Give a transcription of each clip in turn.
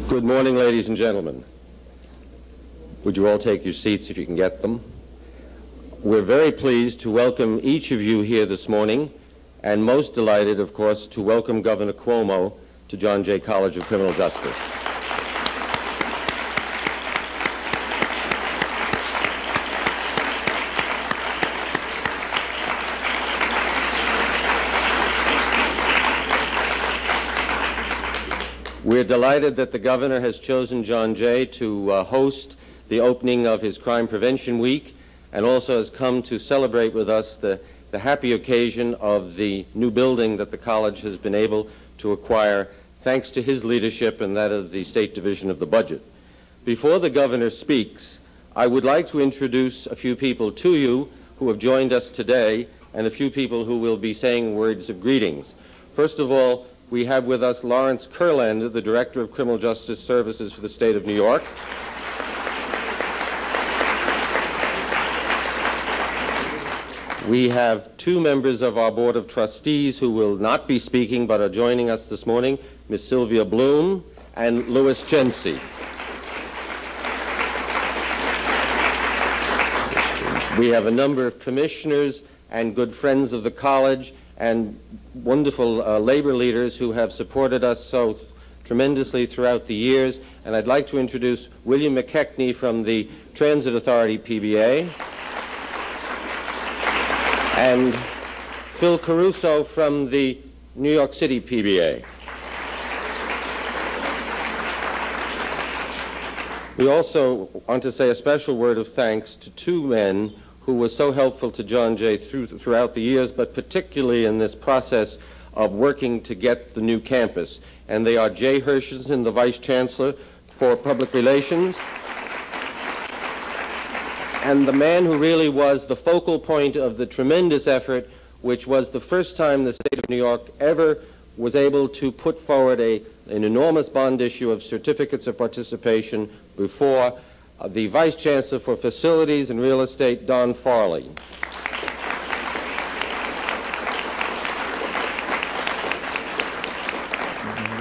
Good morning, ladies and gentlemen. Would you all take your seats if you can get them? We're very pleased to welcome each of you here this morning, and most delighted, of course, to welcome Governor Cuomo to John Jay College of Criminal Justice. We're delighted that the governor has chosen John Jay to host the opening of his Crime Prevention Week, and also has come to celebrate with us the happy occasion of the new building that the college has been able to acquire thanks to his leadership and that of the State Division of the Budget. Before the governor speaks, I would like to introduce a few people to you who have joined us today and a few people who will be saying words of greetings. First of all, we have with us Lawrence Kurlander, the Director of Criminal Justice Services for the State of New York. We have two members of our Board of Trustees who will not be speaking but are joining us this morning, Ms. Sylvia Bloom and Louis Jency. We have a number of commissioners and good friends of the college and wonderful labor leaders who have supported us so tremendously throughout the years. And I'd like to introduce William McKechnie from the Transit Authority PBA and Phil Caruso from the New York City PBA. We also want to say a special word of thanks to two men who were so helpful to John Jay throughout the years, but particularly in this process of working to get the new campus. And they are Jay Hershenson, the Vice Chancellor for Public Relations, and the man who really was the focal point of the tremendous effort, which was the first time the state of New York ever was able to put forward an enormous bond issue of certificates of participation before the Vice Chancellor for Facilities and Real Estate, Don Farley.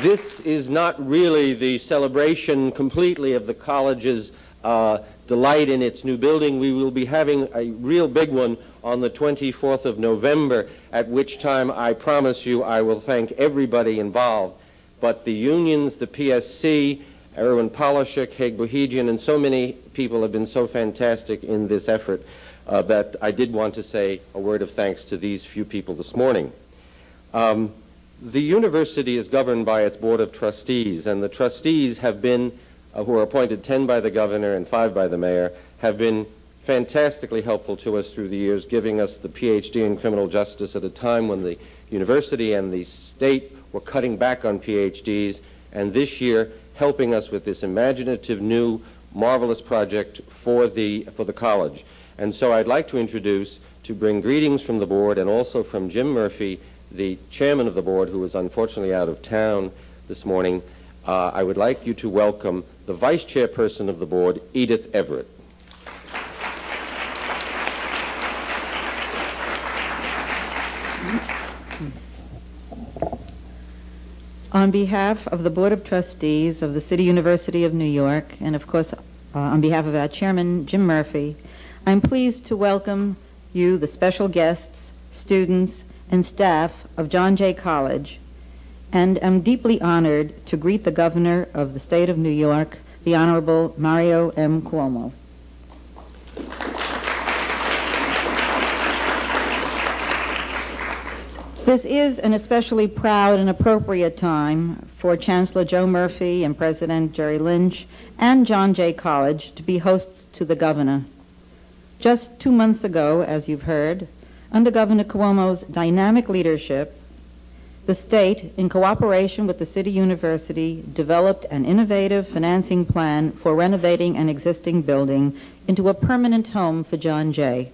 This is not really the celebration completely of the college's delight in its new building. We will be having a real big one on the 24th of November, at which time I promise you I will thank everybody involved. But the unions, the PSC, Erwin Polishek, Haig Bohedian, and so many people have been so fantastic in this effort that I did want to say a word of thanks to these few people this morning. The university is governed by its Board of Trustees, and the trustees have been, who are appointed 10 by the governor and 5 by the mayor, have been fantastically helpful to us through the years, giving us the PhD in criminal justice at a time when the university and the state were cutting back on PhDs, and this year helping us with this imaginative, new, marvelous project for the college. And so I'd like to introduce, to bring greetings from the board and also from Jim Murphy, the chairman of the board, who is unfortunately out of town this morning. I would like you to welcome the vice-chairperson of the board, Edith Everett. On behalf of the Board of Trustees of the City University of New York, and of course on behalf of our chairman, Jim Murphy, I'm pleased to welcome you, the special guests, students, and staff of John Jay College, and am deeply honored to greet the Governor of the State of New York, the Honorable Mario M. Cuomo. This is an especially proud and appropriate time for Chancellor Joe Murphy and President Jerry Lynch and John Jay College to be hosts to the Governor. Just 2 months ago, as you've heard, under Governor Cuomo's dynamic leadership, the state, in cooperation with the City University, developed an innovative financing plan for renovating an existing building into a permanent home for John Jay.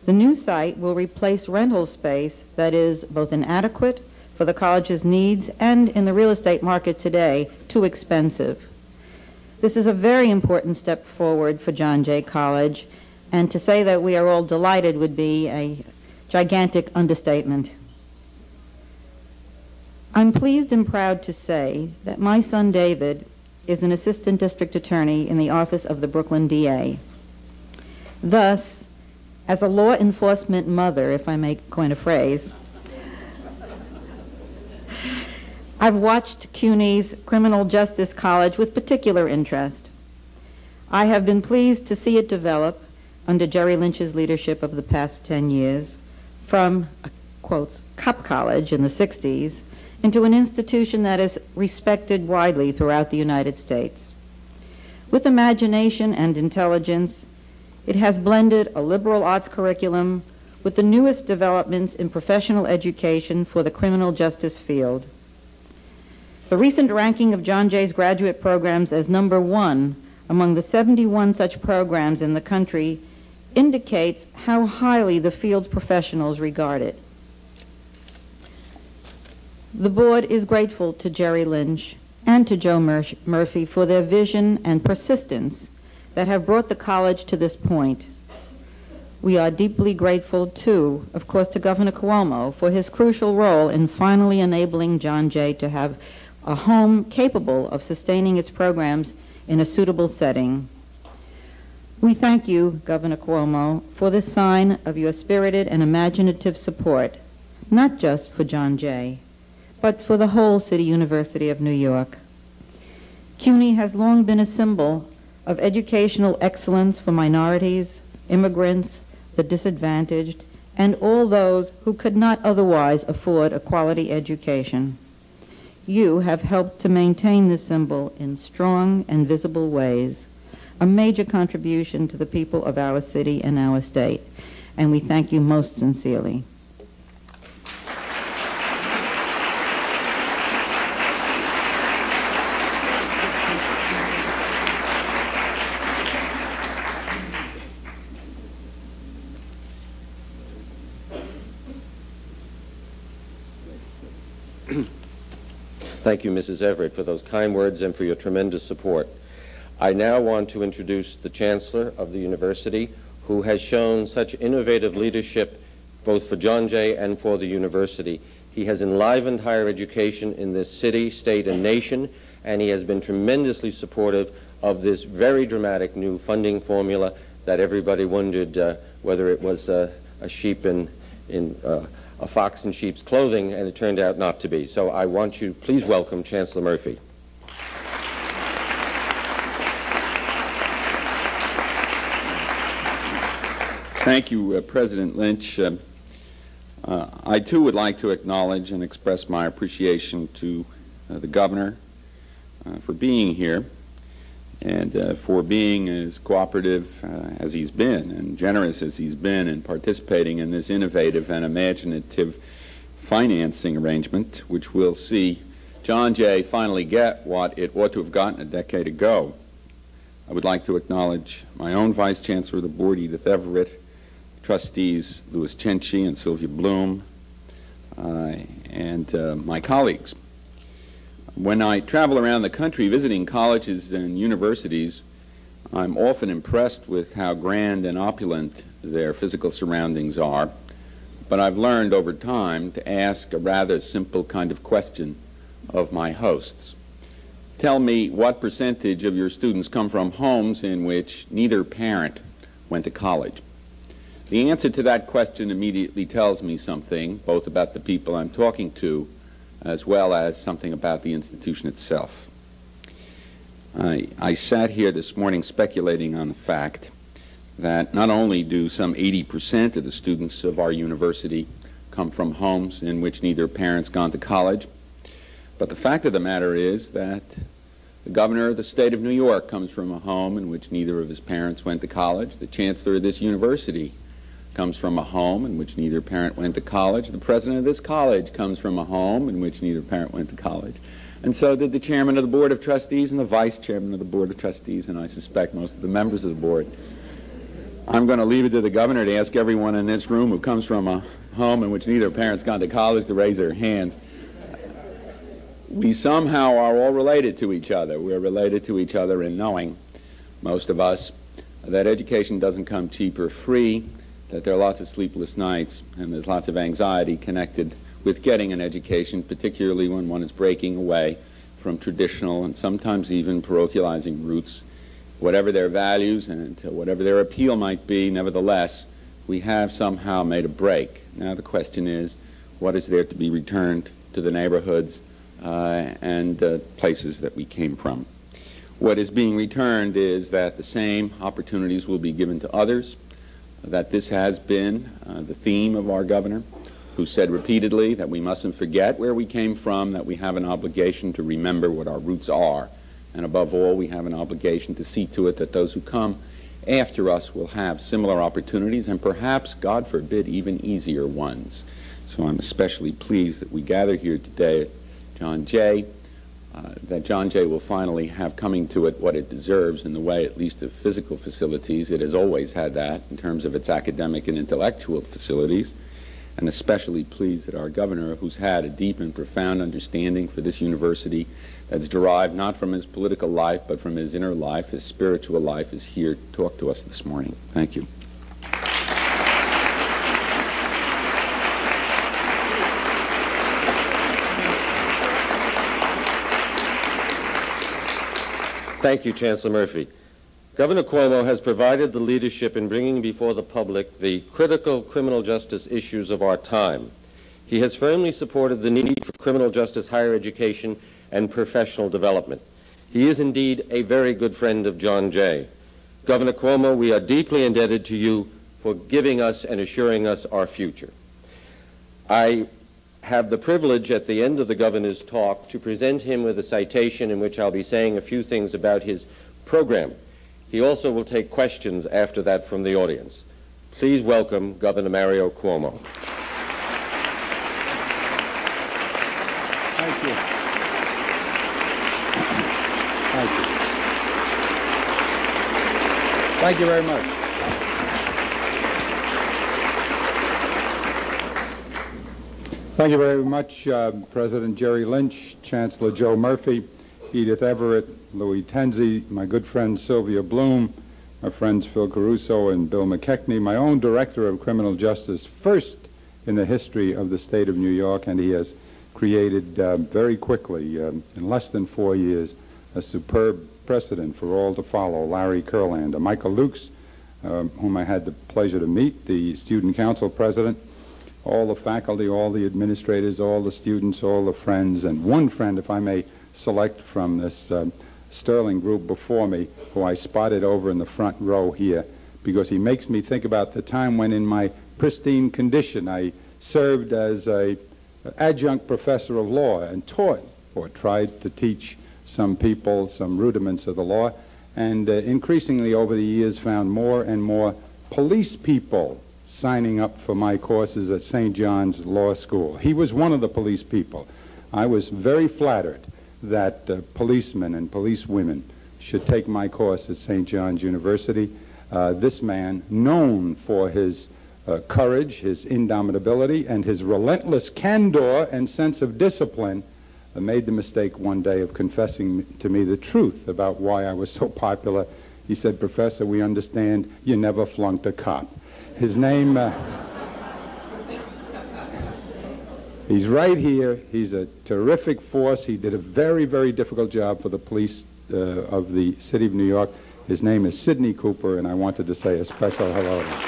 The new site will replace rental space that is both inadequate for the college's needs and, in the real estate market today, too expensive. This is a very important step forward for John Jay College, and to say that we are all delighted would be a gigantic understatement. I'm pleased and proud to say that my son David is an assistant district attorney in the office of the Brooklyn DA. Thus, as a law enforcement mother, if I may coin a phrase, I've watched CUNY's Criminal Justice College with particular interest. I have been pleased to see it develop under Jerry Lynch's leadership of the past 10 years from a, quotes, cop college in the 60s into an institution that is respected widely throughout the United States. With imagination and intelligence, it has blended a liberal arts curriculum with the newest developments in professional education for the criminal justice field. The recent ranking of John Jay's graduate programs as #1 among the 71 such programs in the country indicates how highly the field's professionals regard it. The board is grateful to Jerry Lynch and to Joe Murphy for their vision and persistence that have brought the college to this point. We are deeply grateful, too, of course, to Governor Cuomo for his crucial role in finally enabling John Jay to have a home capable of sustaining its programs in a suitable setting. We thank you, Governor Cuomo, for this sign of your spirited and imaginative support, not just for John Jay, but for the whole City University of New York. CUNY has long been a symbol of educational excellence for minorities, immigrants, the disadvantaged, and all those who could not otherwise afford a quality education. You have helped to maintain this symbol in strong and visible ways, a major contribution to the people of our city and our state, and we thank you most sincerely. Thank you, Mrs. Everett, for those kind words and for your tremendous support. I now want to introduce the Chancellor of the University, who has shown such innovative leadership both for John Jay and for the University. He has enlivened higher education in this city, state, and nation, and he has been tremendously supportive of this very dramatic new funding formula that everybody wondered whether it was a sheep in a fox in sheep's clothing, and it turned out not to be. So I want you to please welcome Chancellor Murphy. Thank you, President Lynch. I too would like to acknowledge and express my appreciation to the Governor for being here and for being as cooperative as he's been and generous as he's been in participating in this innovative and imaginative financing arrangement, which will see John Jay finally get what it ought to have gotten a decade ago. I would like to acknowledge my own Vice Chancellor of the Board, Edith Everett, trustees Louis Chenchi and Sylvia Bloom, and my colleagues. When I travel around the country visiting colleges and universities, I'm often impressed with how grand and opulent their physical surroundings are, but I've learned over time to ask a rather simple kind of question of my hosts. Tell me, what percentage of your students come from homes in which neither parent went to college? The answer to that question immediately tells me something, both about the people I'm talking to, as well as something about the institution itself. I sat here this morning speculating on the fact that not only do some 80% of the students of our university come from homes in which neither parent's gone to college, but the fact of the matter is that the Governor of the state of New York comes from a home in which neither of his parents went to college. The Chancellor of this university comes from a home in which neither parent went to college. The president of this college comes from a home in which neither parent went to college. And so did the chairman of the Board of Trustees and the vice chairman of the Board of Trustees, and I suspect most of the members of the board. I'm going to leave it to the Governor to ask everyone in this room who comes from a home in which neither parent's gone to college to raise their hands. We somehow are all related to each other. We're related to each other in knowing, most of us, that education doesn't come cheap or free, that there are lots of sleepless nights, and there's lots of anxiety connected with getting an education, particularly when one is breaking away from traditional and sometimes even parochializing roots. Whatever their values and whatever their appeal might be, nevertheless, we have somehow made a break. Now the question is, what is there to be returned to the neighborhoods and places that we came from? What is being returned is that the same opportunities will be given to others, that this has been the theme of our governor, who said repeatedly that we mustn't forget where we came from, that we have an obligation to remember what our roots are. And above all, we have an obligation to see to it that those who come after us will have similar opportunities and perhaps, God forbid, even easier ones. So I'm especially pleased that we gather here today at John Jay, that John Jay will finally have coming to it what it deserves in the way, at least, of physical facilities. It has always had that in terms of its academic and intellectual facilities. And especially pleased that our governor, who's had a deep and profound understanding for this university that's derived not from his political life, but from his inner life, his spiritual life, is here to talk to us this morning. Thank you. Thank you, Chancellor Murphy. Governor Cuomo has provided the leadership in bringing before the public the critical criminal justice issues of our time. He has firmly supported the need for criminal justice higher education and professional development. He is indeed a very good friend of John Jay. Governor Cuomo, we are deeply indebted to you for giving us and assuring us our future. I have the privilege at the end of the governor's talk to present him with a citation in which I'll be saying a few things about his program. He also will take questions after that from the audience. Please welcome Governor Mario Cuomo. Thank you. Thank you. Thank you very much. Thank you very much, President Jerry Lynch, Chancellor Joe Murphy, Edith Everett, Louis Tenzi, my good friend Sylvia Bloom, my friends Phil Caruso and Bill McKechnie, my own Director of Criminal Justice, first in the history of the state of New York, and he has created very quickly, in less than 4 years, a superb precedent for all to follow. Larry Kurlander, Michael Lukes, whom I had the pleasure to meet, the Student Council President, all the faculty, all the administrators, all the students, all the friends, and one friend, if I may select from this sterling group before me, who I spotted over in the front row here, because he makes me think about the time when in my pristine condition I served as an adjunct professor of law and taught or tried to teach some people some rudiments of the law, and increasingly over the years found more and more police people signing up for my courses at St. John's Law School. He was one of the police people. I was very flattered that policemen and policewomen should take my course at St. John's University. This man, known for his courage, his indomitability, and his relentless candor and sense of discipline, made the mistake one day of confessing to me the truth about why I was so popular. He said, "Professor, we understand you never flunked a cop." His name, he's right here. He's a terrific force. He did a very, very difficult job for the police of the city of New York. His name is Sidney Cooper, and I wanted to say a special hello to him.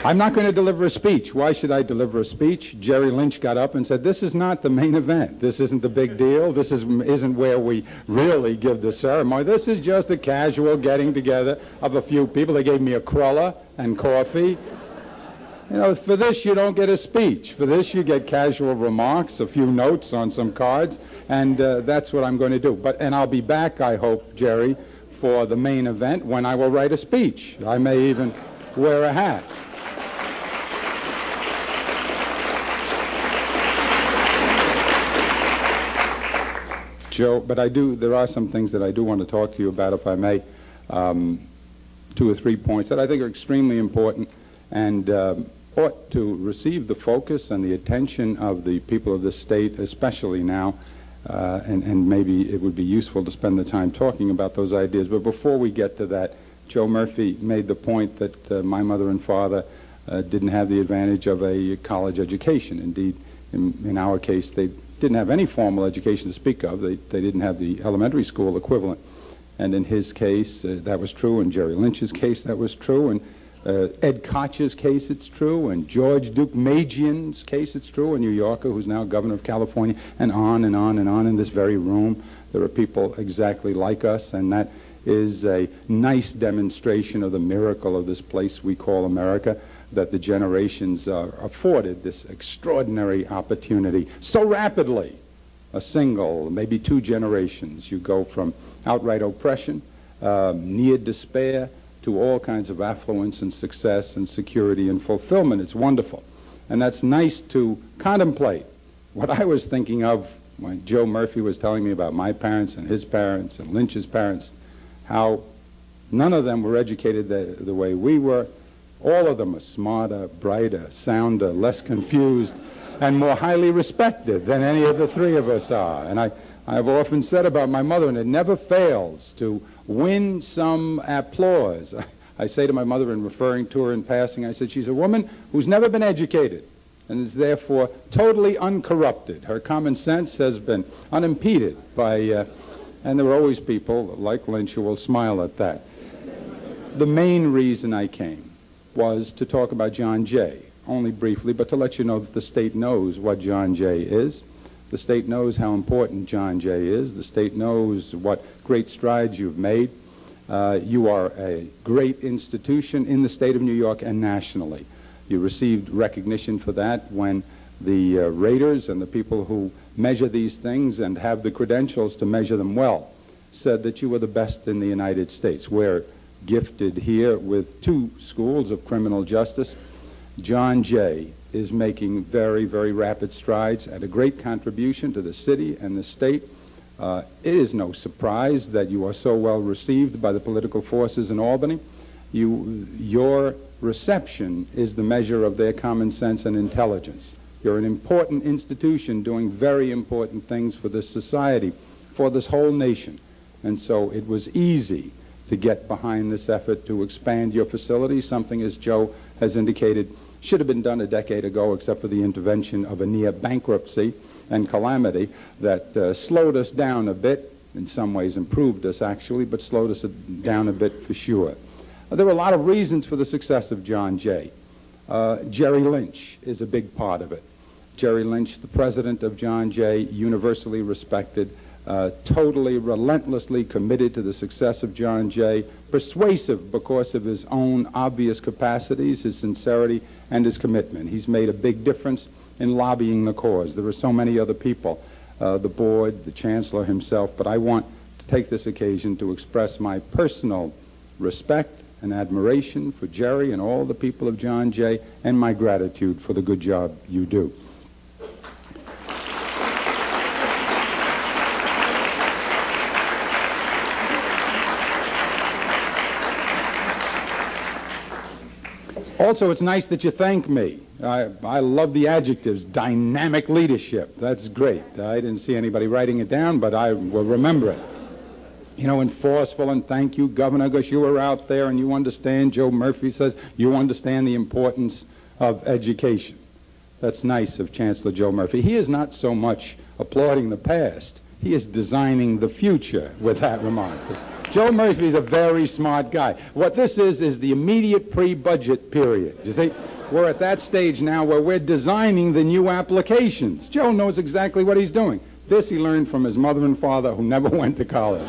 I'm not going to deliver a speech. Why should I deliver a speech? Jerry Lynch got up and said, "This is not the main event. This isn't the big deal. This isn't where we really give the ceremony. This is just a casual getting together of a few people." They gave me a cruller and coffee. You know, for this you don't get a speech. For this you get casual remarks, a few notes on some cards, and that's what I'm going to do. And I'll be back, I hope, Jerry, for the main event when I will write a speech. I may even wear a hat. Joe, but there are some things that I do want to talk to you about, if I may. 2 or 3 points that I think are extremely important and ought to receive the focus and the attention of the people of the state, especially now, and maybe it would be useful to spend the time talking about those ideas. But before we get to that, Joe Murphy made the point that my mother and father didn't have the advantage of a college education. Indeed, in our case, they didn't have any formal education to speak of. They didn't have the elementary school equivalent. And in his case, that was true. In Jerry Lynch's case, that was true. In Ed Koch's case, it's true. In George Duke Magian's case, it's true. A New Yorker who's now governor of California, and on and on and on. In this very room, there are people exactly like us, and that is a nice demonstration of the miracle of this place we call America, that the generations are afforded this extraordinary opportunity so rapidly. A single, maybe 2 generations, you go from outright oppression, near despair, to all kinds of affluence and success and security and fulfillment. It's wonderful. And that's nice to contemplate. What I was thinking of when Joe Murphy was telling me about my parents and his parents and Lynch's parents, how none of them were educated the way we were. All of them are smarter, brighter, sounder, less confused, and more highly respected than any of the 3 of us are. And I've often said about my mother, and it never fails to win some applause. I say to my mother in referring to her in passing, I said, she's a woman who's never been educated and is therefore totally uncorrupted. Her common sense has been unimpeded by, and there are always people like Lynch who will smile at that. The main reason I came was to talk about John Jay, only briefly, but to let you know that the state knows what John Jay is. The state knows how important John Jay is. The state knows what great strides you've made. You are a great institution in the state of New York and nationally. You received recognition for that when the raters and the people who measure these things and have the credentials to measure them well said that you were the best in the United States. We're gifted here with 2 schools of criminal justice. John Jay is making very, very rapid strides and a great contribution to the city and the state. It is no surprise that you are so well received by the political forces in Albany. Your reception is the measure of their common sense and intelligence. You're an important institution doing very important things for this society, for this whole nation. And so it was easy to get behind this effort to expand your facility, something, as Joe has indicated, should have been done a decade ago, except for the intervention of a near bankruptcy and calamity that slowed us down a bit, in some ways improved us actually, but slowed us down a bit for sure. There were a lot of reasons for the success of John Jay. Jerry Lynch is a big part of it. Jerry Lynch, the president of John Jay, universally respected, totally, relentlessly committed to the success of John Jay, persuasive because of his own obvious capacities, his sincerity, and his commitment. He's made a big difference in lobbying the cause. There are so many other people, the board, the chancellor himself, but I want to take this occasion to express my personal respect and admiration for Jerry and all the people of John Jay, and my gratitude for the good job you do. Also, it's nice that you thank me. I love the adjectives, dynamic leadership. That's great. I didn't see anybody writing it down, but I will remember it. You know, and forceful, and thank you, Governor, because you were out there and you understand. Joe Murphy says you understand the importance of education. That's nice of Chancellor Joe Murphy. He is not so much applauding the past. He is designing the future with that remark. So, Joe Murphy is a very smart guy. What this is the immediate pre-budget period. You see, we're at that stage now where we're designing the new applications. Joe knows exactly what he's doing. This he learned from his mother and father who never went to college.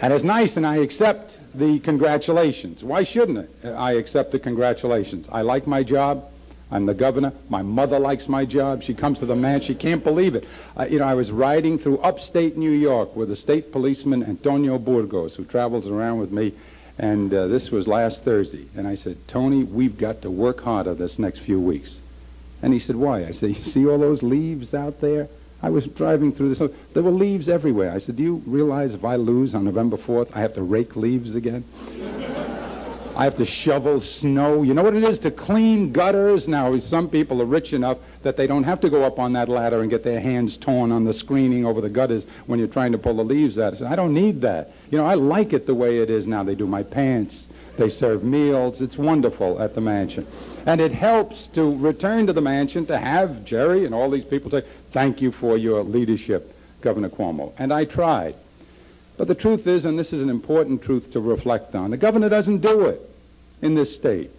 And it's nice, and I accept the congratulations. Why shouldn't I accept the congratulations? I like my job. I'm the governor. My mother likes my job. She comes to the man. She can't believe it. I was riding through upstate New York with a state policeman, Antonio Burgos, who travels around with me, and this was last Thursday. And I said, Tony, we've got to work harder this next few weeks. And he said, why? I said, you see all those leaves out there? I was driving through this. There were leaves everywhere. I said, do you realize if I lose on November 4th, I have to rake leaves again? I have to shovel snow. You know what it is to clean gutters? Now, some people are rich enough that they don't have to go up on that ladder and get their hands torn on the screening over the gutters when you're trying to pull the leaves out. I said, I don't need that. You know, I like it the way it is now. They do my pants. They serve meals. It's wonderful at the mansion. And it helps to return to the mansion to have Jerry and all these people say, thank you for your leadership, Governor Cuomo. And I tried. But the truth is, and this is an important truth to reflect on, the governor doesn't do it in this state.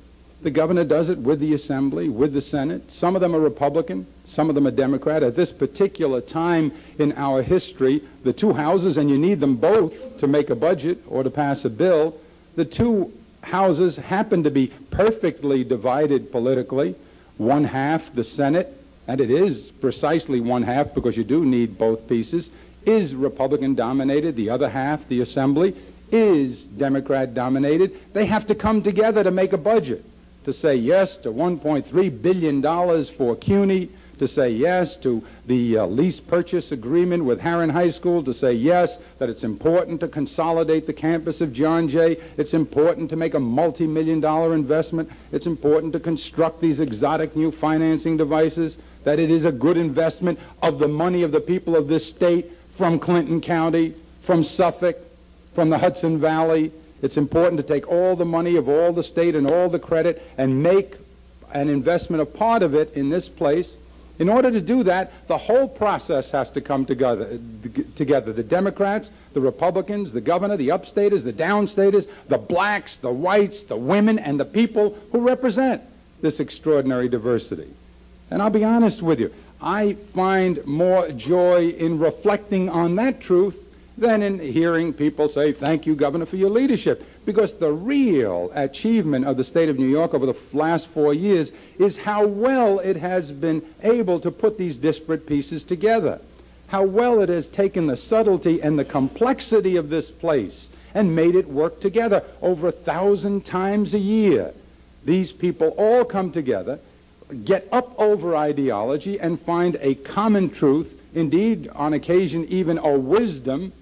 The governor does it with the Assembly, with the Senate. Some of them are Republican, some of them are Democrat. At this particular time in our history, the two houses, and you need them both to make a budget or to pass a bill, the two houses happen to be perfectly divided politically. One half, the Senate, and it is precisely one half because you do need both pieces, is Republican dominated. The other half, the Assembly, is Democrat dominated. They have to come together to make a budget, to say yes to $1.3 billion for CUNY, to say yes to the lease purchase agreement with Haaren High School, to say yes that it's important to consolidate the campus of John Jay. It's important to make a multi-million-dollar investment. It's important to construct these exotic new financing devices, that it is a good investment of the money of the people of this state from Clinton County, from Suffolk, from the Hudson Valley. It's important to take all the money of all the state and all the credit and make an investment, a part of it, in this place. In order to do that, the whole process has to come together. The Democrats, the Republicans, the governor, the upstaters, the downstaters, the blacks, the whites, the women, and the people who represent this extraordinary diversity. And I'll be honest with you, I find more joy in reflecting on that truth than in hearing people say, thank you, Governor, for your leadership. Because the real achievement of the state of New York over the last 4 years is how well it has been able to put these disparate pieces together. How well it has taken the subtlety and the complexity of this place and made it work together. Over 1,000 times a year, these people all come together, get up over ideology, and find a common truth, indeed, on occasion, even a wisdom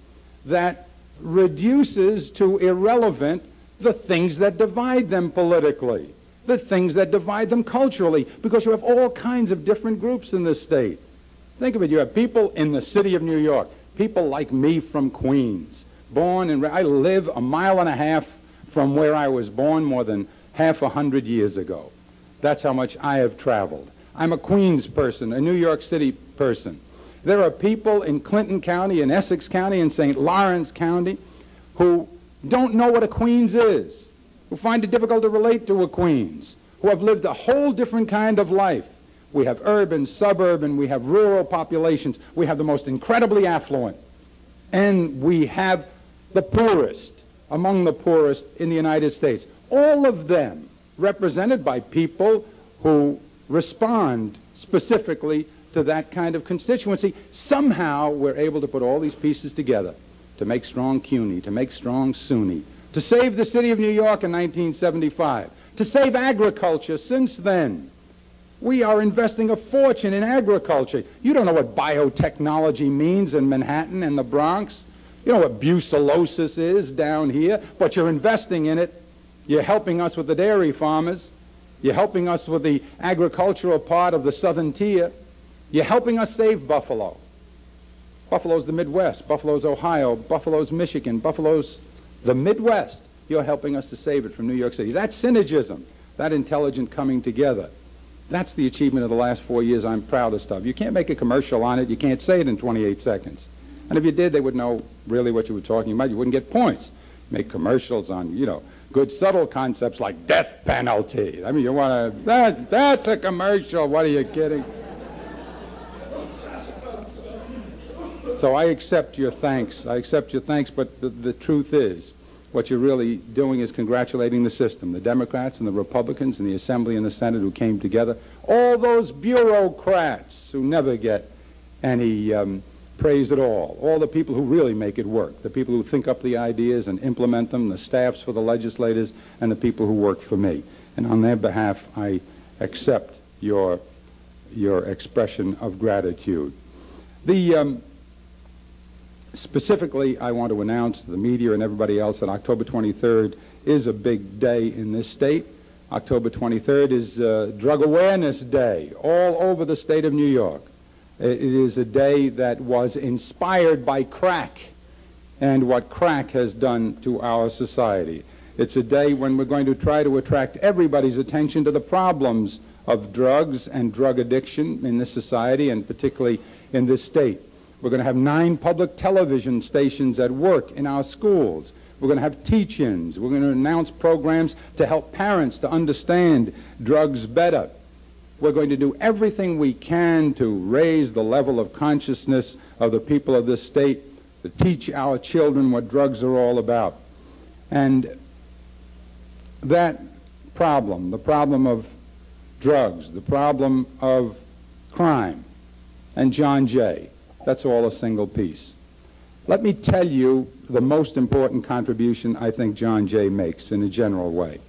that reduces to irrelevant the things that divide them politically, the things that divide them culturally, because you have all kinds of different groups in this state. Think of it. You have people in the city of New York, people like me from Queens, born and I live 1.5 miles from where I was born more than half 100 years ago. That's how much I have traveled. I'm a Queens person, a New York City person. There are people in Clinton County, in Essex County, in St. Lawrence County who don't know what a Queens is, who find it difficult to relate to a Queens, who have lived a whole different kind of life. We have urban, suburban, we have rural populations, we have the most incredibly affluent, and we have the poorest, among the poorest in the United States. All of them represented by people who respond specifically to that kind of constituency. Somehow we're able to put all these pieces together to make strong CUNY, to make strong SUNY, to save the city of New York in 1975, to save agriculture since then. We are investing a fortune in agriculture. You don't know what biotechnology means in Manhattan and the Bronx. You know what brucellosis is down here, but you're investing in it. You're helping us with the dairy farmers. You're helping us with the agricultural part of the southern tier. You're helping us save Buffalo. Buffalo's the Midwest. Buffalo's Ohio. Buffalo's Michigan. Buffalo's the Midwest. You're helping us to save it from New York City. That synergism, that intelligent coming together, that's the achievement of the last 4 years I'm proudest of. You can't make a commercial on it. You can't say it in 28 seconds. And if you did, they would know really what you were talking about. You wouldn't get points. Make commercials on, good subtle concepts like death penalty. I mean, you want to, that's a commercial. What are you kidding? So I accept your thanks. I accept your thanks, but the truth is, what you're really doing is congratulating the system, the Democrats and the Republicans and the Assembly and the Senate who came together, all those bureaucrats who never get any praise at all the people who really make it work, the people who think up the ideas and implement them, the staffs for the legislators, and the people who work for me. And on their behalf, I accept your expression of gratitude. Specifically, I want to announce to the media and everybody else that October 23rd is a big day in this state. October 23rd is Drug Awareness Day all over the state of New York. It is a day that was inspired by crack and what crack has done to our society. It's a day when we're going to try to attract everybody's attention to the problems of drugs and drug addiction in this society, and particularly in this state. We're going to have 9 public television stations at work in our schools. We're going to have teach-ins. We're going to announce programs to help parents to understand drugs better. We're going to do everything we can to raise the level of consciousness of the people of this state, to teach our children what drugs are all about. And that problem, the problem of drugs, the problem of crime, and John Jay, that's all a single piece. Let me tell you the most important contribution I think John Jay makes in a general way.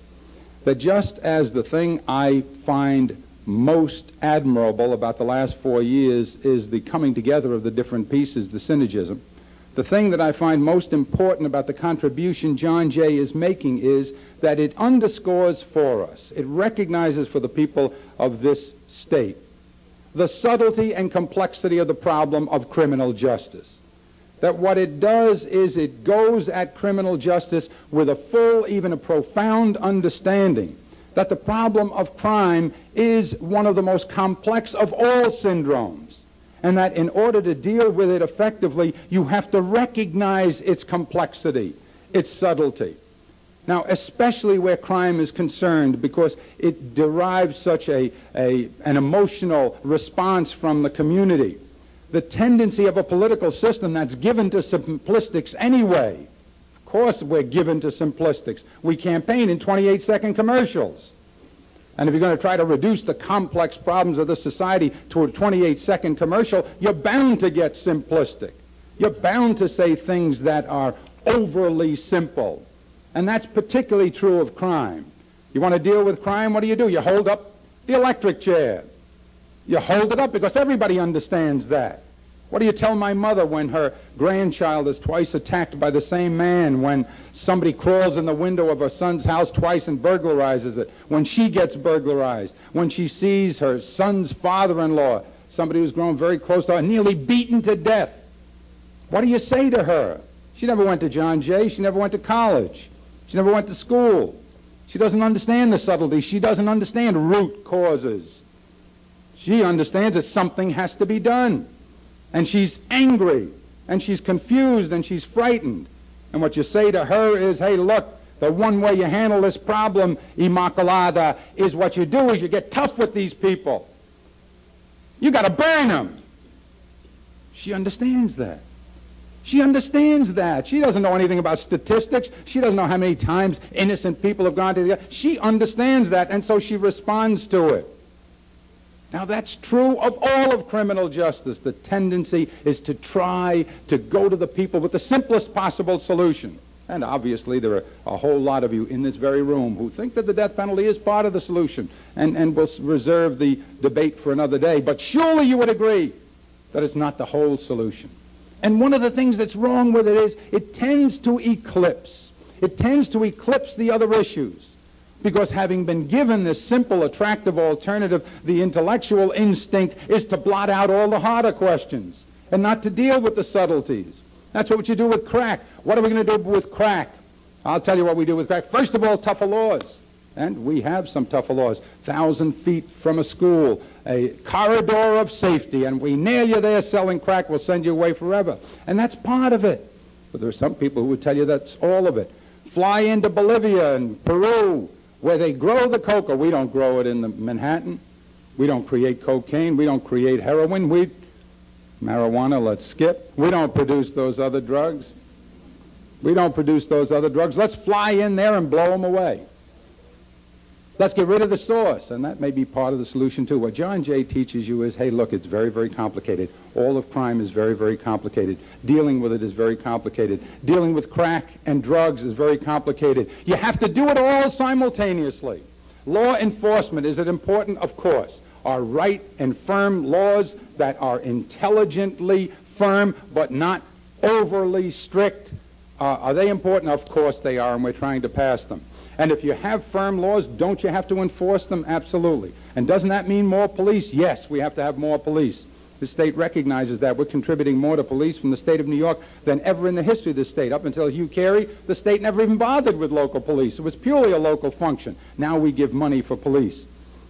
That just as the thing I find most admirable about the last 4 years is the coming together of the different pieces, the synergism, the thing that I find most important about the contribution John Jay is making is that it underscores for us, it recognizes for the people of this state, the subtlety and complexity of the problem of criminal justice. That what it does is it goes at criminal justice with a full, even a profound understanding that the problem of crime is one of the most complex of all syndromes, and that in order to deal with it effectively, you have to recognize its complexity, its subtlety. Now, especially where crime is concerned, because it derives such an emotional response from the community. The tendency of a political system that's given to simplistics anyway. Of course we're given to simplistics. We campaign in 28-second commercials. And if you're going to try to reduce the complex problems of the society to a 28-second commercial, you're bound to get simplistic. You're bound to say things that are overly simple. And that's particularly true of crime. You want to deal with crime, what do? You hold up the electric chair. You hold it up because everybody understands that. What do you tell my mother when her grandchild is twice attacked by the same man, when somebody crawls in the window of her son's house twice and burglarizes it, when she gets burglarized, when she sees her son's father-in-law, somebody who's grown very close to her, nearly beaten to death? What do you say to her? She never went to John Jay. She never went to college. She never went to school. She doesn't understand the subtlety. She doesn't understand root causes. She understands that something has to be done. And she's angry, and she's confused, and she's frightened. And what you say to her is, hey, look, the one way you handle this problem, Immaculada, is what you do is you get tough with these people. You got to burn them. She understands that. She understands that. She doesn't know anything about statistics. She doesn't know how many times innocent people have gone to the... She understands that, and so she responds to it. Now, that's true of all of criminal justice. The tendency is to try to go to the people with the simplest possible solution. And obviously, there are a whole lot of you in this very room who think that the death penalty is part of the solution, and we'll reserve the debate for another day. But surely you would agree that it's not the whole solution. And one of the things that's wrong with it is it tends to eclipse. It tends to eclipse the other issues. Because having been given this simple, attractive alternative, the intellectual instinct is to blot out all the harder questions and not to deal with the subtleties. That's what you do with crack. What are we going to do with crack? I'll tell you what we do with crack. First of all, tougher laws. And we have some tougher laws. 1,000 feet from a school, a corridor of safety, and we nail you there selling crack, we'll send you away forever. And that's part of it. But there are some people who would tell you that's all of it. Fly into Bolivia and Peru, where they grow the coca. We don't grow it in Manhattan. We don't create cocaine. We don't create heroin. Marijuana, let's skip. We don't produce those other drugs. We don't produce those other drugs. Let's fly in there and blow them away. Let's get rid of the source, and that may be part of the solution too. What John Jay teaches you is, hey, look, it's very, very complicated. All of crime is very, very complicated. Dealing with it is very complicated. Dealing with crack and drugs is very complicated. You have to do it all simultaneously. Law enforcement, is it important? Of course. Are right and firm laws that are intelligently firm but not overly strict, are they important? Of course they are, and we're trying to pass them. And if you have firm laws, don't you have to enforce them? Absolutely. And doesn't that mean more police? Yes, we have to have more police. The state recognizes that. We're contributing more to police from the state of New York than ever in the history of the state. Up until Hugh Carey, the state never even bothered with local police. It was purely a local function. Now we give money for police.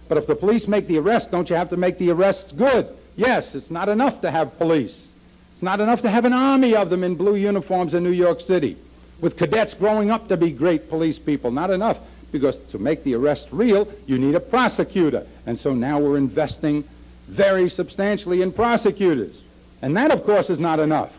But if the police make the arrest, don't you have to make the arrests good? Yes, it's not enough to have police. It's not enough to have an army of them in blue uniforms in New York City, with cadets growing up to be great police people. Not enough, because to make the arrest real, you need a prosecutor. And so now we're investing very substantially in prosecutors. And that, of course, is not enough,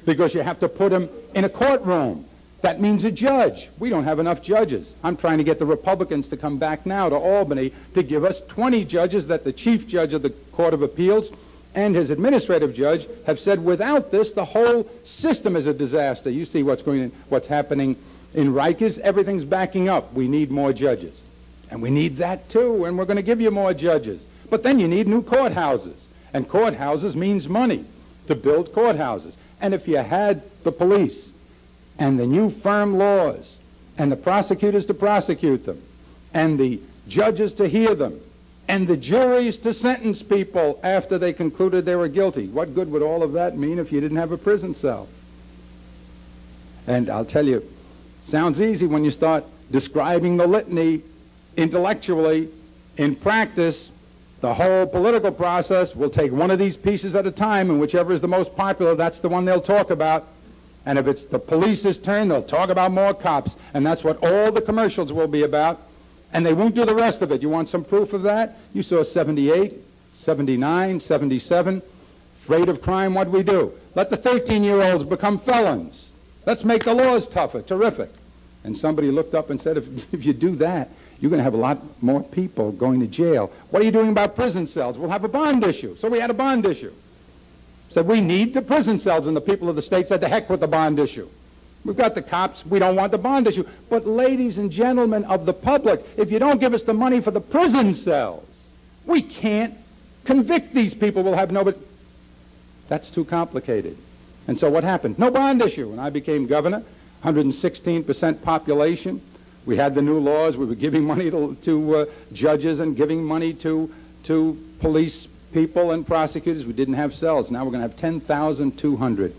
because you have to put them in a courtroom. That means a judge. We don't have enough judges. I'm trying to get the Republicans to come back now to Albany to give us 20 judges that the chief judge of the Court of Appeals and his administrative judge have said without this, the whole system is a disaster. You see what's happening in Rikers. Everything's backing up. We need more judges. And we need that too, and we're going to give you more judges. But then you need new courthouses. And courthouses means money to build courthouses. And if you had the police and the new firm laws and the prosecutors to prosecute them and the judges to hear them and the juries to sentence people after they concluded they were guilty, what good would all of that mean if you didn't have a prison cell? And I'll tell you, sounds easy when you start describing the litany intellectually. In practice, the whole political process will take one of these pieces at a time, and whichever is the most popular, that's the one they'll talk about. And if it's the police's turn, they'll talk about more cops, and that's what all the commercials will be about. And they won't do the rest of it. You want some proof of that? You saw 78, 79, 77. Afraid of crime, what do we do? Let the 13-year-olds become felons. Let's make the laws tougher. Terrific. And somebody looked up and said, if you do that, you're going to have a lot more people going to jail. What are you doing about prison cells? We'll have a bond issue. So we had a bond issue. Said, we need the prison cells, and the people of the state said, to heck with the bond issue. We've got the cops. We don't want the bond issue. But ladies and gentlemen of the public, if you don't give us the money for the prison cells, we can't convict these people. We'll have nobody. That's too complicated. And so what happened? No bond issue. And I became governor, 116% population. We had the new laws. We were giving money to judges and giving money to police people and prosecutors. We didn't have cells. Now we're going to have 10,200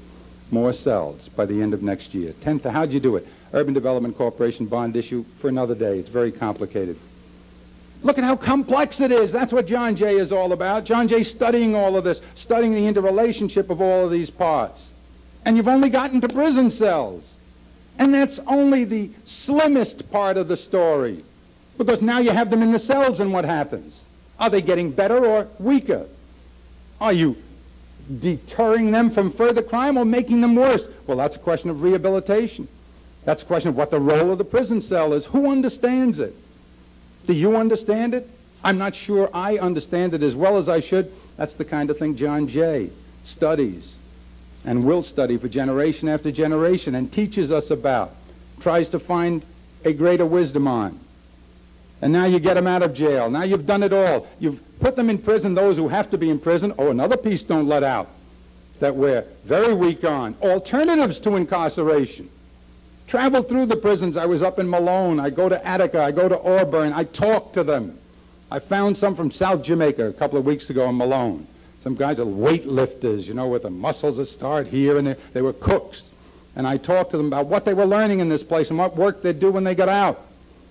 more cells by the end of next year. How'd you do it? Urban Development Corporation bond issue for another day. It's very complicated. Look at how complex it is. That's what John Jay is all about. John Jay's studying all of this, studying the interrelationship of all of these parts. And you've only gotten to prison cells. And that's only the slimmest part of the story, because now you have them in the cells, and what happens? Are they getting better or weaker? Are you deterring them from further crime or making them worse? Well, that's a question of rehabilitation. That's a question of what the role of the prison cell is. Who understands it? Do you understand it? I'm not sure I understand it as well as I should. That's the kind of thing John Jay studies and will study for generation after generation and teaches us about, tries to find a greater wisdom on. And now you get them out of jail. Now you've done it all. You've put them in prison, those who have to be in prison. Oh, another piece don't let out that we're very weak on. Alternatives to incarceration. Travel through the prisons. I was up in Malone. I go to Attica. I go to Auburn. I talk to them. I found some from South Jamaica a couple of weeks ago in Malone. Some guys are weightlifters, you know, with the muscles that start here, and they were cooks. And I talked to them about what they were learning in this place and what work they'd do when they got out.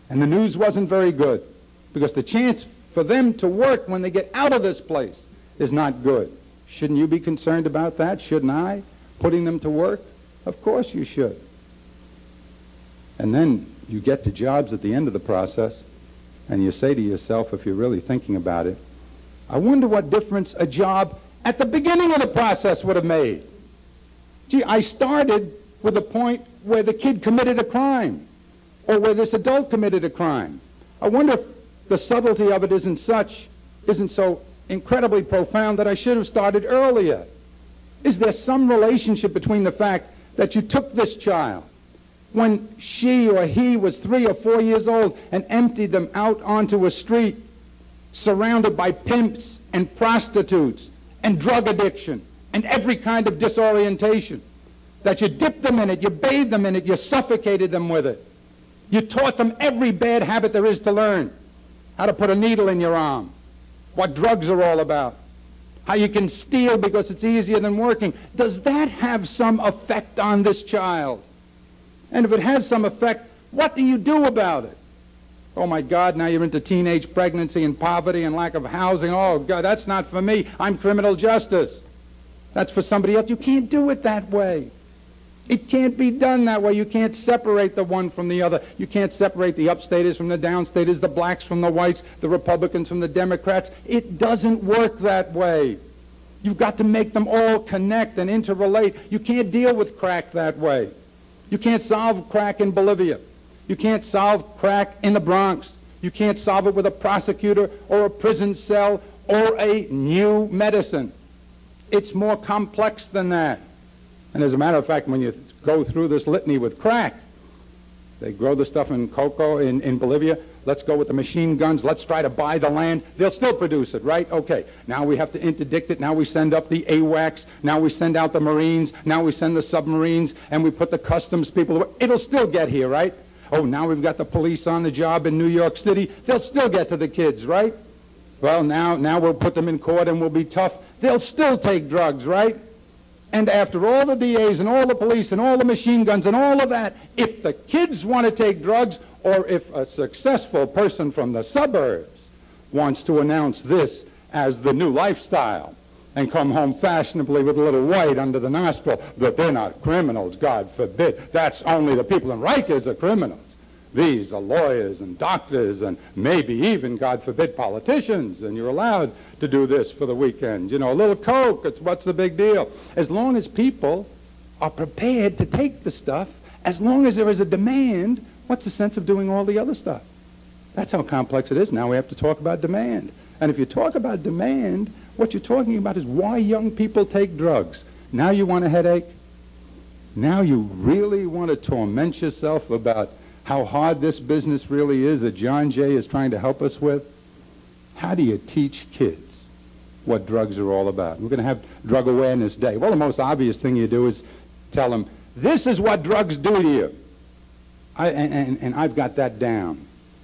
And the news wasn't very good, because the chance for them to work when they get out of this place is not good. Shouldn't you be concerned about that? Shouldn't I? Putting them to work? Of course you should. And then you get to jobs at the end of the process, and you say to yourself, if you're really thinking about it, I wonder what difference a job at the beginning of the process would have made. Gee, I started with a point where the kid committed a crime, or where this adult committed a crime. I wonder if the subtlety of it isn't so incredibly profound that I should have started earlier. Is there some relationship between the fact that you took this child when she or he was 3 or 4 years old and emptied them out onto a street surrounded by pimps and prostitutes and drug addiction and every kind of disorientation, that you dipped them in it, you bathed them in it, you suffocated them with it. You taught them every bad habit there is to learn. How to put a needle in your arm, what drugs are all about, how you can steal because it's easier than working. Does that have some effect on this child? And if it has some effect, what do you do about it? Oh my God, now you're into teenage pregnancy and poverty and lack of housing. Oh God, that's not for me. I'm criminal justice. That's for somebody else. You can't do it that way. It can't be done that way. You can't separate the one from the other. You can't separate the upstaters from the downstaters, the blacks from the whites, the Republicans from the Democrats. It doesn't work that way. You've got to make them all connect and interrelate. You can't deal with crack that way. You can't solve crack in Bolivia. You can't solve crack in the Bronx. You can't solve it with a prosecutor or a prison cell or a new medicine. It's more complex than that. And as a matter of fact, when you go through this litany with crack, they grow the stuff in cocoa in Bolivia. Let's go with the machine guns. Let's try to buy the land. They'll still produce it, right? Okay. Now we have to interdict it. Now we send up the AWACS. Now we send out the Marines. Now we send the submarines. And we put the customs people. It'll still get here, right? Oh, now we've got the police on the job in New York City. They'll still get to the kids, right? Well, now we'll put them in court and we'll be tough. They'll still take drugs, right? And after all the DAs and all the police and all the machine guns and all of that, if the kids want to take drugs, or if a successful person from the suburbs wants to announce this as the new lifestyle and come home fashionably with a little white under the nostril, that they're not criminals, God forbid. That's only the people in Rikers are criminals. These are lawyers and doctors and maybe even, God forbid, politicians, and you're allowed to do this for the weekend. You know, a little coke, what's the big deal? As long as people are prepared to take the stuff, as long as there is a demand, what's the sense of doing all the other stuff? That's how complex it is. Now we have to talk about demand. And if you talk about demand, what you're talking about is why young people take drugs. Now you want a headache? Now you really want to torment yourself about how hard this business really is that John Jay is trying to help us with? How do you teach kids what drugs are all about? We're going to have Drug Awareness Day. Well, the most obvious thing you do is tell them, this is what drugs do to you. And I've got that down.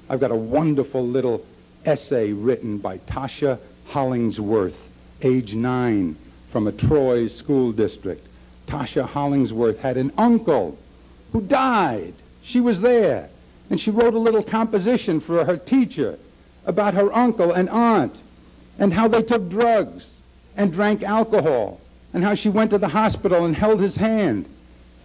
I've got a wonderful little essay written by Tasha Hollingsworth, age 9, from a Troy school district. Tasha Hollingsworth had an uncle who died. She was there, and she wrote a little composition for her teacher about her uncle and aunt and how they took drugs and drank alcohol and how she went to the hospital and held his hand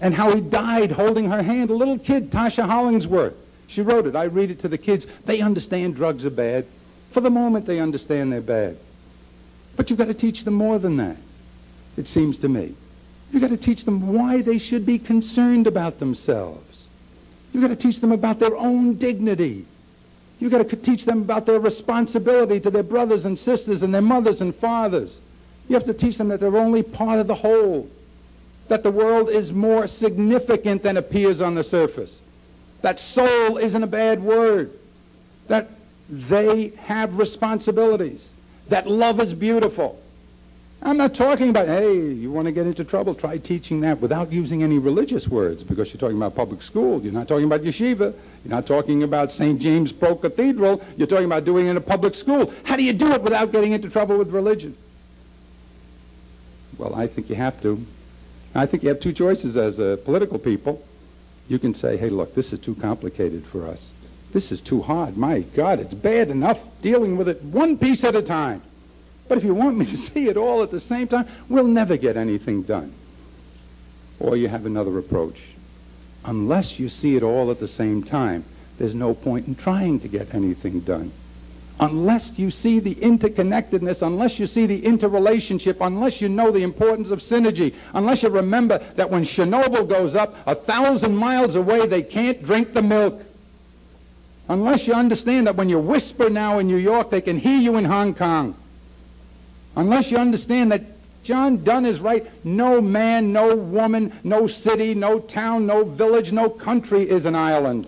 and how he died holding her hand. A little kid, Tasha Hollingsworth. She wrote it. I read it to the kids. They understand drugs are bad. For the moment, they understand they're bad. But you've got to teach them more than that, it seems to me. You've got to teach them why they should be concerned about themselves. You've got to teach them about their own dignity. You've got to teach them about their responsibility to their brothers and sisters and their mothers and fathers. You have to teach them that they're only part of the whole, that the world is more significant than appears on the surface, that soul isn't a bad word, that they have responsibilities, that love is beautiful. I'm not talking about, hey, you want to get into trouble, try teaching that without using any religious words, because you're talking about public school. You're not talking about yeshiva. You're not talking about St. James Pro Cathedral. You're talking about doing it in a public school. How do you do it without getting into trouble with religion? Well, I think you have to. I think you have two choices as political people. You can say, hey, look, this is too complicated for us. This is too hard. My God, it's bad enough dealing with it one piece at a time. But if you want me to see it all at the same time, we'll never get anything done. Or you have another approach. Unless you see it all at the same time, there's no point in trying to get anything done. Unless you see the interconnectedness, unless you see the interrelationship, unless you know the importance of synergy, unless you remember that when Chernobyl goes up, 1,000 miles away, they can't drink the milk. Unless you understand that when you whisper now in New York, they can hear you in Hong Kong. Unless you understand that John Donne is right, no man, no woman, no city, no town, no village, no country is an island.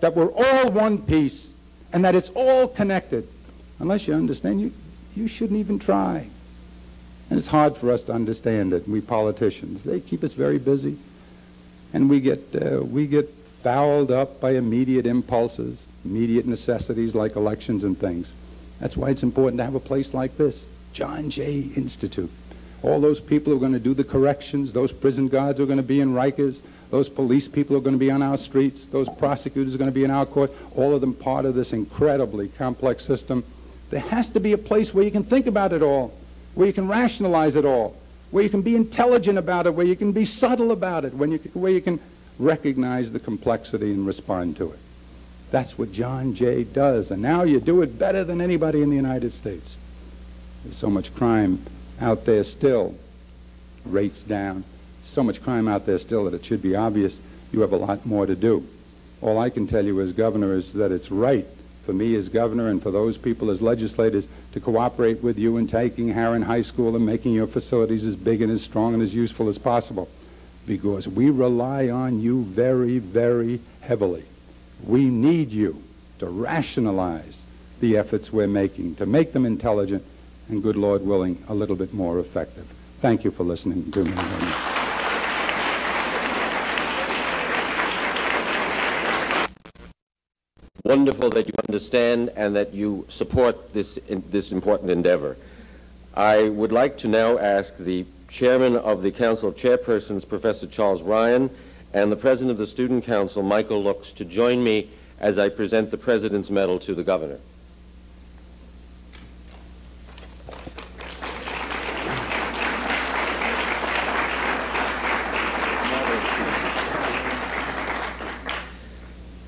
That we're all one piece and that it's all connected. Unless you understand, you shouldn't even try. And it's hard for us to understand it, we politicians. They keep us very busy. And we get fouled up by immediate impulses, immediate necessities like elections and things. That's why it's important to have a place like this John Jay Institute. All those people who are going to do the corrections, those prison guards who are going to be in Rikers, those police people who are going to be on our streets, those prosecutors who are going to be in our court, all of them part of this incredibly complex system. There has to be a place where you can think about it all, where you can rationalize it all, where you can be intelligent about it, where you can be subtle about it, where you can recognize the complexity and respond to it. That's what John Jay does, and now you do it better than anybody in the United States. There's so much crime out there still, rates down, so much crime out there still that it should be obvious you have a lot more to do. All I can tell you as governor is that it's right for me as governor and for those people as legislators to cooperate with you in taking Haaren High School and making your facilities as big and as strong and as useful as possible, because we rely on you very, very heavily. We need you to rationalize the efforts we're making, to make them intelligent and, good Lord willing, a little bit more effective. Thank you for listening to me. Wonderful that you understand and that you support this important endeavor. I would like to now ask the Chairman of the Council of Chairpersons, Professor Charles Ryan, and the President of the Student Council, Michael Looks, to join me as I present the President's Medal to the Governor.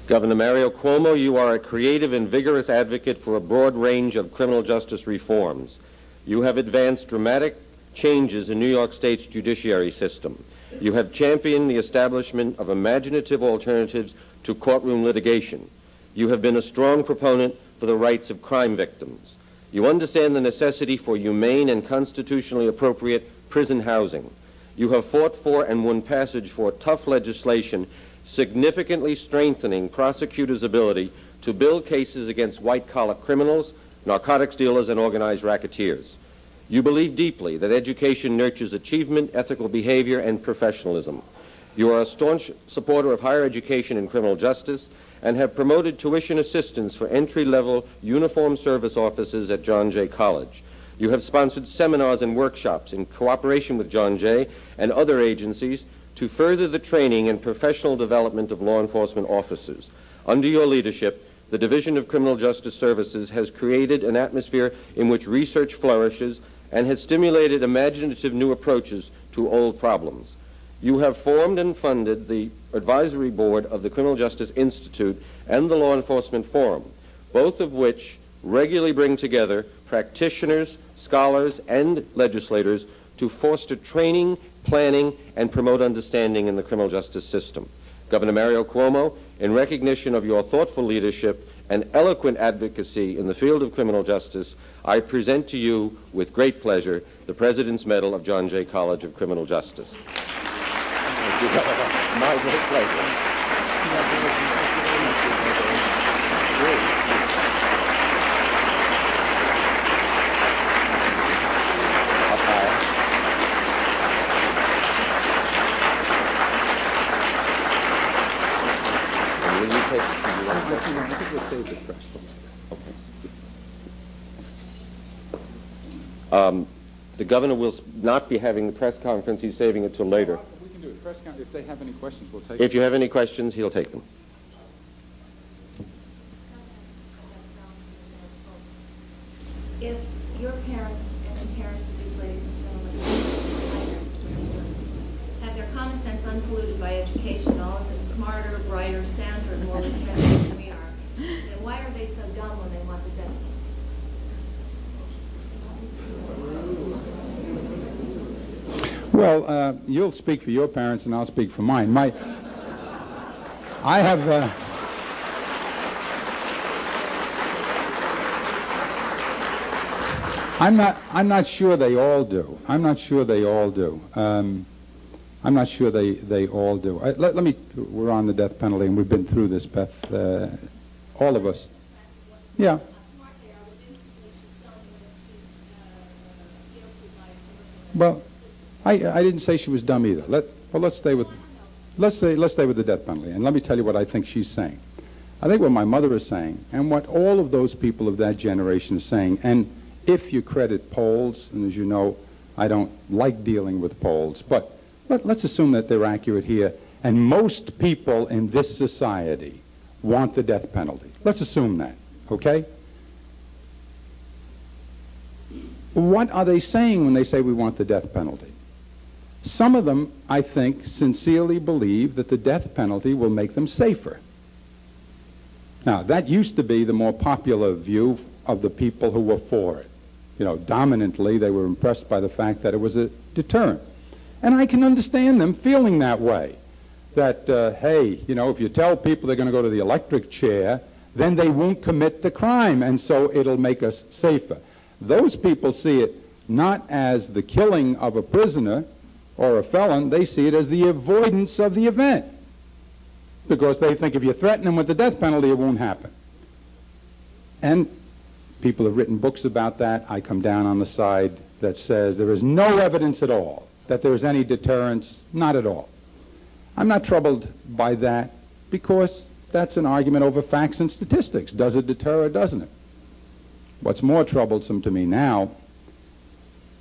Governor Mario Cuomo, you are a creative and vigorous advocate for a broad range of criminal justice reforms. You have advanced dramatic changes in New York State's judiciary system. You have championed the establishment of imaginative alternatives to courtroom litigation. You have been a strong proponent for the rights of crime victims. You understand the necessity for humane and constitutionally appropriate prison housing. You have fought for and won passage for tough legislation significantly strengthening prosecutors' ability to build cases against white-collar criminals, narcotics dealers, and organized racketeers. You believe deeply that education nurtures achievement, ethical behavior, and professionalism. You are a staunch supporter of higher education and criminal justice and have promoted tuition assistance for entry-level uniformed service officers at John Jay College. You have sponsored seminars and workshops in cooperation with John Jay and other agencies to further the training and professional development of law enforcement officers. Under your leadership, the Division of Criminal Justice Services has created an atmosphere in which research flourishes and has stimulated imaginative new approaches to old problems. You have formed and funded the advisory board of the Criminal Justice Institute and the Law Enforcement Forum, both of which regularly bring together practitioners, scholars, and legislators to foster training, planning, and promote understanding in the criminal justice system. Governor Mario Cuomo, in recognition of your thoughtful leadership and eloquent advocacy in the field of criminal justice, I present to you with great pleasure the President's Medal of John Jay College of Criminal Justice. Thank you, Governor. My great pleasure. The governor will not be having the press conference. He's saving it till later. We can do it. Press conference. If they have any questions, we'll take them. If you have any questions, he'll take them. If your parents and the parents of these ladies and gentlemen have their common sense unpolluted by education, all of them smarter, brighter, sounder, and more respectful than we are, then why are they so dumb when they want the death? Well, you'll speak for your parents and I'll speak for mine. I have... I'm not sure they all do. I'm not sure they all do. I'm not sure they all do. We're on the death penalty and we've been through this, Beth, all of us. Yeah. Well, I didn't say she was dumb either. Let's stay with the death penalty, and let me tell you what I think she's saying. I think what my mother is saying, and what all of those people of that generation are saying, and if you credit polls, and as you know, I don't like dealing with polls, but let's assume that they're accurate here, and most people in this society want the death penalty. Let's assume that, okay? What are they saying when they say we want the death penalty? Some of them, I think, sincerely believe that the death penalty will make them safer. Now, that used to be the more popular view of the people who were for it. You know, dominantly, they were impressed by the fact that it was a deterrent. And I can understand them feeling that way. That, hey, you know, if you tell people they're going to go to the electric chair, then they won't commit the crime, and so it'll make us safer. Those people see it not as the killing of a prisoner or a felon, they see it as the avoidance of the event. Because they think if you threaten them with the death penalty, it won't happen. And people have written books about that. I come down on the side that says there is no evidence at all that there is any deterrence, not at all. I'm not troubled by that because that's an argument over facts and statistics. Does it deter or doesn't it? What's more troublesome to me now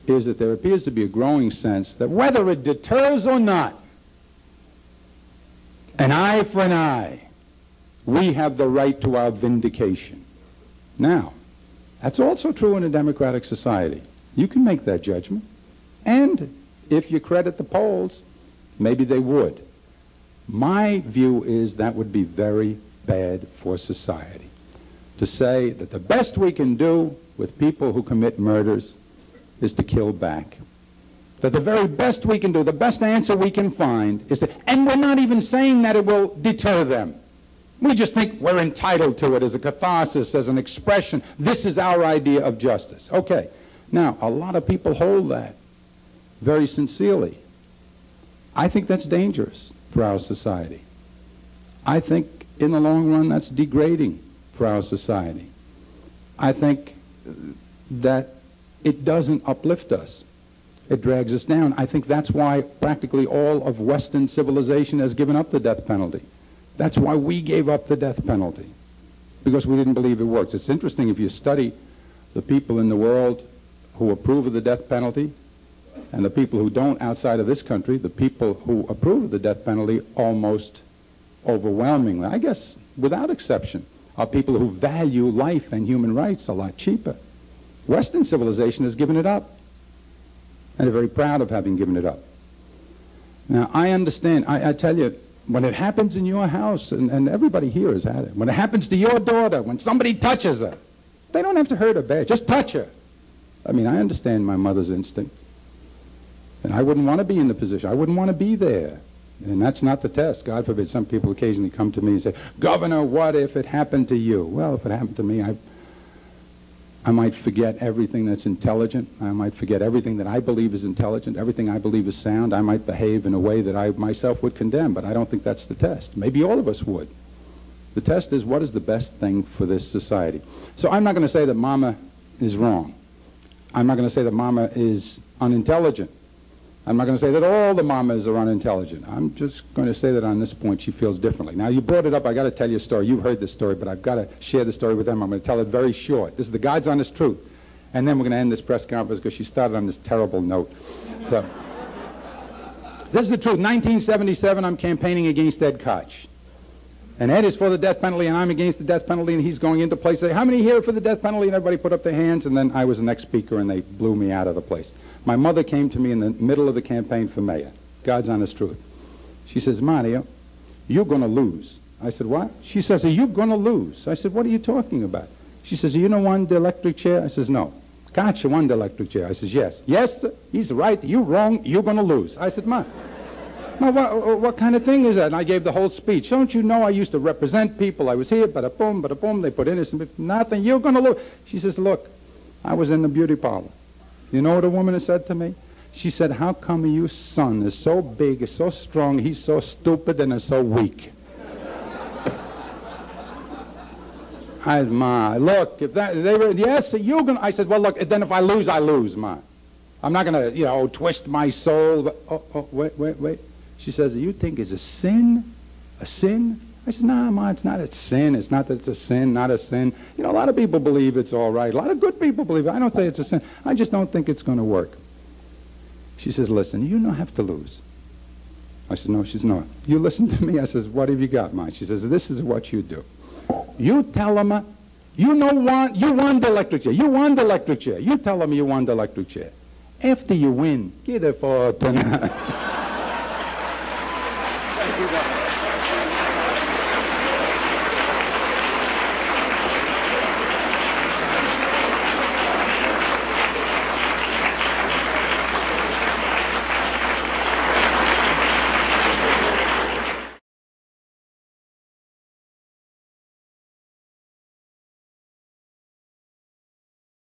is that there appears to be a growing sense that whether it deters or not, an eye for an eye, we have the right to our vindication. Now, that's also true in a democratic society. You can make that judgment. And if you credit the polls, maybe they would. My view is that would be very bad for society. To say that the best we can do with people who commit murders is to kill back. That the very best we can do, the best answer we can find is to, and we're not even saying that it will deter them. We just think we're entitled to it as a catharsis, as an expression. This is our idea of justice. Okay. Now, a lot of people hold that very sincerely. I think that's dangerous for our society. I think in the long run that's degrading for our society. I think that it doesn't uplift us. It drags us down. I think that's why practically all of Western civilization has given up the death penalty. That's why we gave up the death penalty, because we didn't believe it works. It's interesting if you study the people in the world who approve of the death penalty and the people who don't outside of this country, the people who approve of the death penalty almost overwhelmingly, I guess without exception, are people who value life and human rights a lot cheaper. Western civilization has given it up, and they're very proud of having given it up. Now, I understand, I tell you, when it happens in your house, and everybody here has had it, when it happens to your daughter, when somebody touches her, they don't have to hurt her bad, just touch her. I mean, I understand my mother's instinct, and I wouldn't want to be in the position. I wouldn't want to be there, and that's not the test. God forbid, some people occasionally come to me and say, Governor, what if it happened to you? Well, if it happened to me, I might forget everything that's intelligent. I might forget everything that I believe is intelligent, everything I believe is sound. I might behave in a way that I myself would condemn, but I don't think that's the test. Maybe all of us would. The test is, what is the best thing for this society? So I'm not going to say that Mama is wrong. I'm not going to say that Mama is unintelligent. I'm not going to say that all the mamas are unintelligent. I'm just going to say that on this point she feels differently. Now, you brought it up. I got to tell you a story. You've heard this story, but I've got to share the story with them. I'm going to tell it very short. This is the God's honest truth. And then we're going to end this press conference because she started on this terrible note. So, this is the truth. 1977, I'm campaigning against Ed Koch. And Ed is for the death penalty, and I'm against the death penalty, and he's going into place. Say, how many here are for the death penalty? And everybody put up their hands, and then I was the next speaker, and they blew me out of the place. My mother came to me in the middle of the campaign for mayor. God's honest truth. She says, Mario, you're going to lose. I said, what? She says, are you going to lose? I said, what are you talking about? She says, you know won the electric chair? I says, no. Gotcha, won the electric chair. I says, yes. Yes, he's right. You wrong. You're going to lose. I said, Ma, what kind of thing is that? And I gave the whole speech. Don't you know I used to represent people? I was here, bada boom, they put innocent, nothing. You're going to lose. She says, look, I was in the beauty parlor. You know what a woman has said to me? She said, how come your son is so big, is so strong, he's so stupid and is so weak? I said, Ma, look, if that, they were, yes, you're going to, I said, well, look, then if I lose, Ma. I'm not going to, twist my soul. But, wait. She says, you think it's a sin? A sin? I said, "No, Ma, it's not a sin. It's not that it's a sin, not a sin. You know, a lot of people believe it's all right. A lot of good people believe it. I don't say it's a sin. I just don't think it's going to work." She says, "Listen, you don't have to lose." I said, "No." She says, "No. You listen to me." I says, "What have you got, Ma?" She says, "This is what you do. You tell them, you won the electric chair. You won the electric chair. You tell them you won the electric chair. After you win, get a photo."